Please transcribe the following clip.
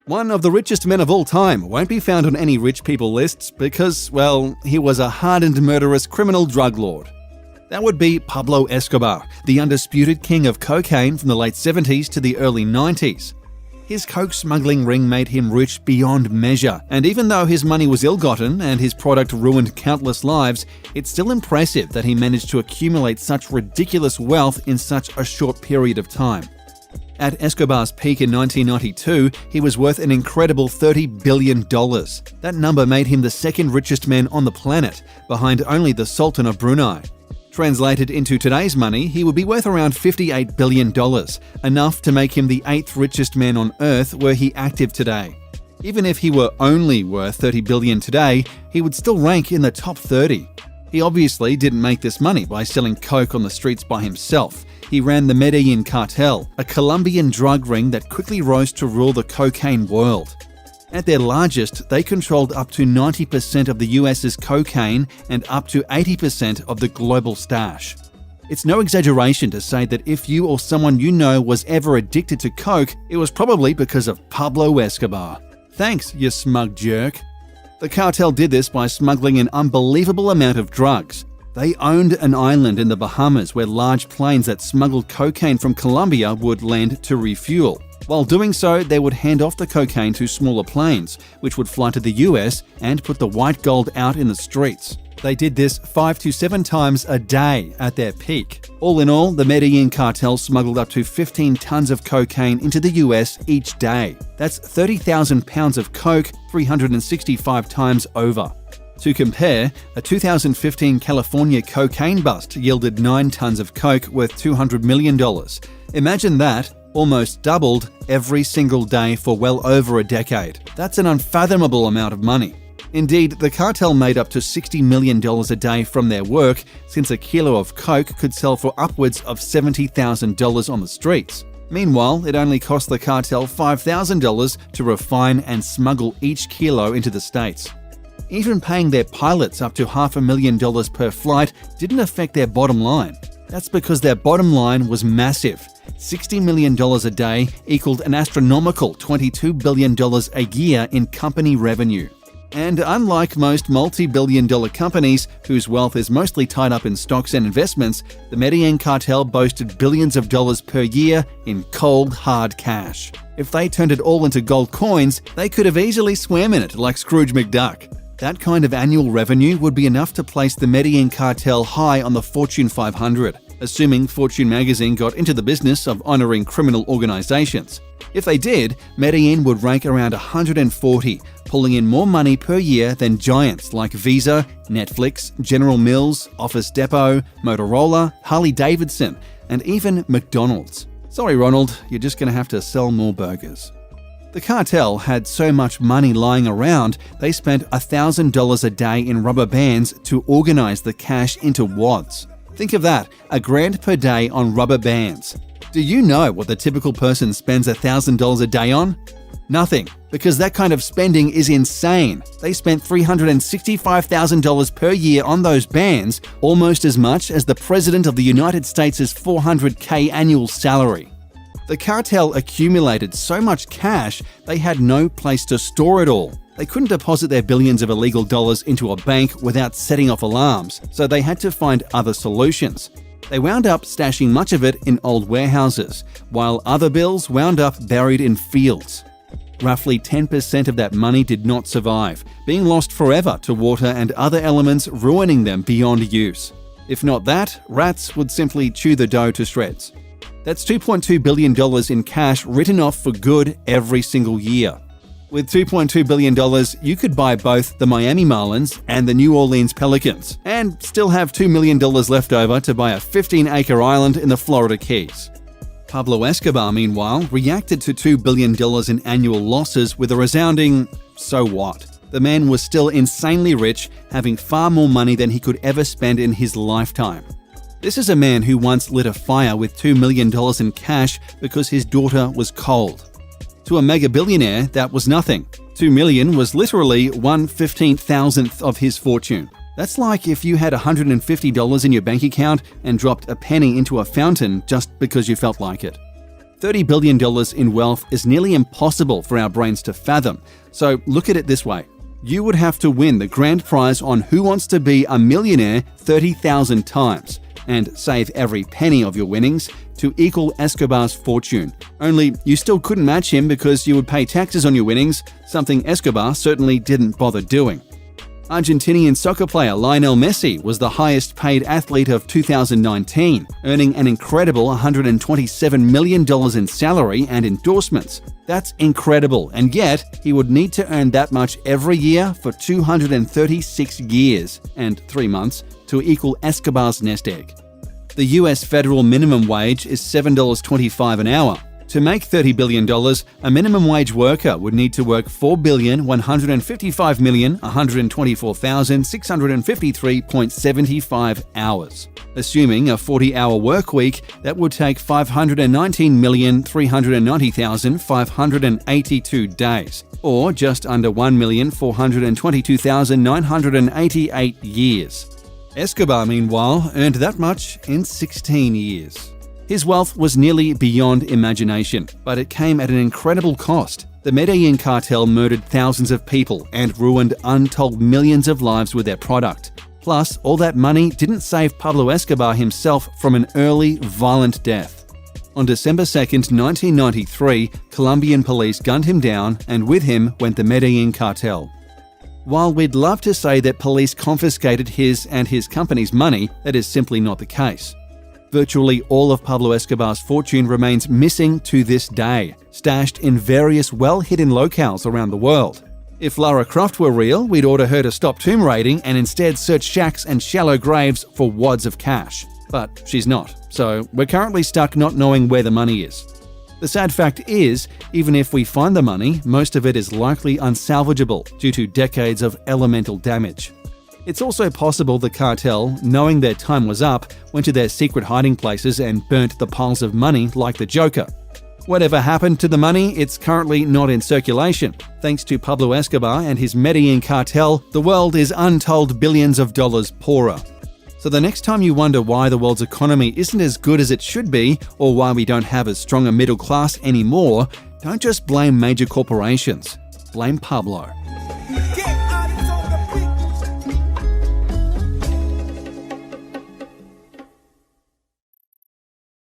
One of the richest men of all time won't be found on any rich people lists because, well, he was a hardened murderous criminal drug lord. That would be Pablo Escobar, the undisputed king of cocaine from the late 70s to the early 90s. His coke smuggling ring made him rich beyond measure, and even though his money was ill-gotten and his product ruined countless lives, it's still impressive that he managed to accumulate such ridiculous wealth in such a short period of time. At Escobar's peak in 1992, he was worth an incredible $30 billion. That number made him the second richest man on the planet, behind only the Sultan of Brunei. Translated into today's money, he would be worth around $58 billion, enough to make him the 8th richest man on Earth were he active today. Even if he were only worth $30 billion today, he would still rank in the top 30. He obviously didn't make this money by selling coke on the streets by himself. He ran the Medellin cartel, a Colombian drug ring that quickly rose to rule the cocaine world. At their largest, they controlled up to 90% of the US's cocaine and up to 80% of the global stash. It's no exaggeration to say that if you or someone you know was ever addicted to coke, it was probably because of Pablo Escobar. Thanks, you smug jerk. The cartel did this by smuggling an unbelievable amount of drugs. They owned an island in the Bahamas where large planes that smuggled cocaine from Colombia would land to refuel. While doing so, they would hand off the cocaine to smaller planes, which would fly to the US and put the white gold out in the streets. They did this 5 to 7 times a day at their peak. All in all, the Medellin cartel smuggled up to 15 tons of cocaine into the US each day. That's 30,000 pounds of coke 365 times over. To compare, a 2015 California cocaine bust yielded 9 tons of coke worth $200 million. Imagine that, almost doubled every single day for well over a decade. That's an unfathomable amount of money. Indeed, the cartel made up to $60 million a day from their work, since a kilo of coke could sell for upwards of $70,000 on the streets. Meanwhile, it only cost the cartel $5,000 to refine and smuggle each kilo into the States. Even paying their pilots up to $500,000 per flight didn't affect their bottom line. That's because their bottom line was massive. $60 million a day equaled an astronomical $22 billion a year in company revenue. And unlike most multi-billion-dollar companies, whose wealth is mostly tied up in stocks and investments, the Medellin cartel boasted billions of dollars per year in cold, hard cash. If they turned it all into gold coins, they could have easily swam in it like Scrooge McDuck. That kind of annual revenue would be enough to place the Medellin cartel high on the Fortune 500, assuming Fortune magazine got into the business of honoring criminal organizations. If they did, Medellin would rank around 140, pulling in more money per year than giants like Visa, Netflix, General Mills, Office Depot, Motorola, Harley-Davidson, and even McDonald's. Sorry, Ronald, you're just going to have to sell more burgers. The cartel had so much money lying around, they spent $1,000 a day in rubber bands to organize the cash into wads. Think of that, $1,000 per day on rubber bands. Do you know what the typical person spends $1,000 a day on? Nothing, because that kind of spending is insane. They spent $365,000 per year on those bands, almost as much as the President of the United States' $400K annual salary. The cartel accumulated so much cash, they had no place to store it all. They couldn't deposit their billions of illegal dollars into a bank without setting off alarms, so they had to find other solutions. They wound up stashing much of it in old warehouses, while other bills wound up buried in fields. Roughly 10% of that money did not survive, being lost forever to water and other elements, ruining them beyond use. If not that, rats would simply chew the dough to shreds. That's $2.2 billion in cash written off for good every single year. With $2.2 billion, you could buy both the Miami Marlins and the New Orleans Pelicans, and still have $2 million left over to buy a 15-acre island in the Florida Keys. Pablo Escobar, meanwhile, reacted to $2 billion in annual losses with a resounding, "So what?" The man was still insanely rich, having far more money than he could ever spend in his lifetime. This is a man who once lit a fire with $2 million in cash because his daughter was cold. To a mega billionaire, that was nothing. $2 million was literally 1/15,000th of his fortune. That's like if you had $150 in your bank account and dropped a penny into a fountain just because you felt like it. $30 billion in wealth is nearly impossible for our brains to fathom, so look at it this way. You would have to win the grand prize on Who Wants to Be a Millionaire 30,000 times and save every penny of your winnings to equal Escobar's fortune. Only you still couldn't match him because you would pay taxes on your winnings, something Escobar certainly didn't bother doing. Argentinian soccer player Lionel Messi was the highest paid athlete of 2019, earning an incredible $127 million in salary and endorsements. That's incredible, and yet he would need to earn that much every year for 236 years and 3 months to equal Escobar's nest egg. The US federal minimum wage is $7.25 an hour. To make $30 billion, a minimum wage worker would need to work 4,155,124,653.75 hours. Assuming a 40-hour work week, that would take 519,390,582 days, or just under 1,422,988 years. Escobar, meanwhile, earned that much in 16 years. His wealth was nearly beyond imagination, but it came at an incredible cost. The Medellin cartel murdered thousands of people and ruined untold millions of lives with their product. Plus, all that money didn't save Pablo Escobar himself from an early, violent death. On December 2, 1993, Colombian police gunned him down, and with him went the Medellin cartel. While we'd love to say that police confiscated his and his company's money, that is simply not the case. Virtually all of Pablo Escobar's fortune remains missing to this day, stashed in various well-hidden locales around the world. If Lara Croft were real, we'd order her to stop tomb raiding and instead search shacks and shallow graves for wads of cash. But she's not, so we're currently stuck not knowing where the money is. The sad fact is, even if we find the money, most of it is likely unsalvageable due to decades of elemental damage. It's also possible the cartel, knowing their time was up, went to their secret hiding places and burnt the piles of money like the Joker. Whatever happened to the money, it's currently not in circulation. Thanks to Pablo Escobar and his Medellin cartel, the world is untold billions of dollars poorer. So the next time you wonder why the world's economy isn't as good as it should be, or why we don't have as strong a middle class anymore, don't just blame major corporations. Blame Pablo.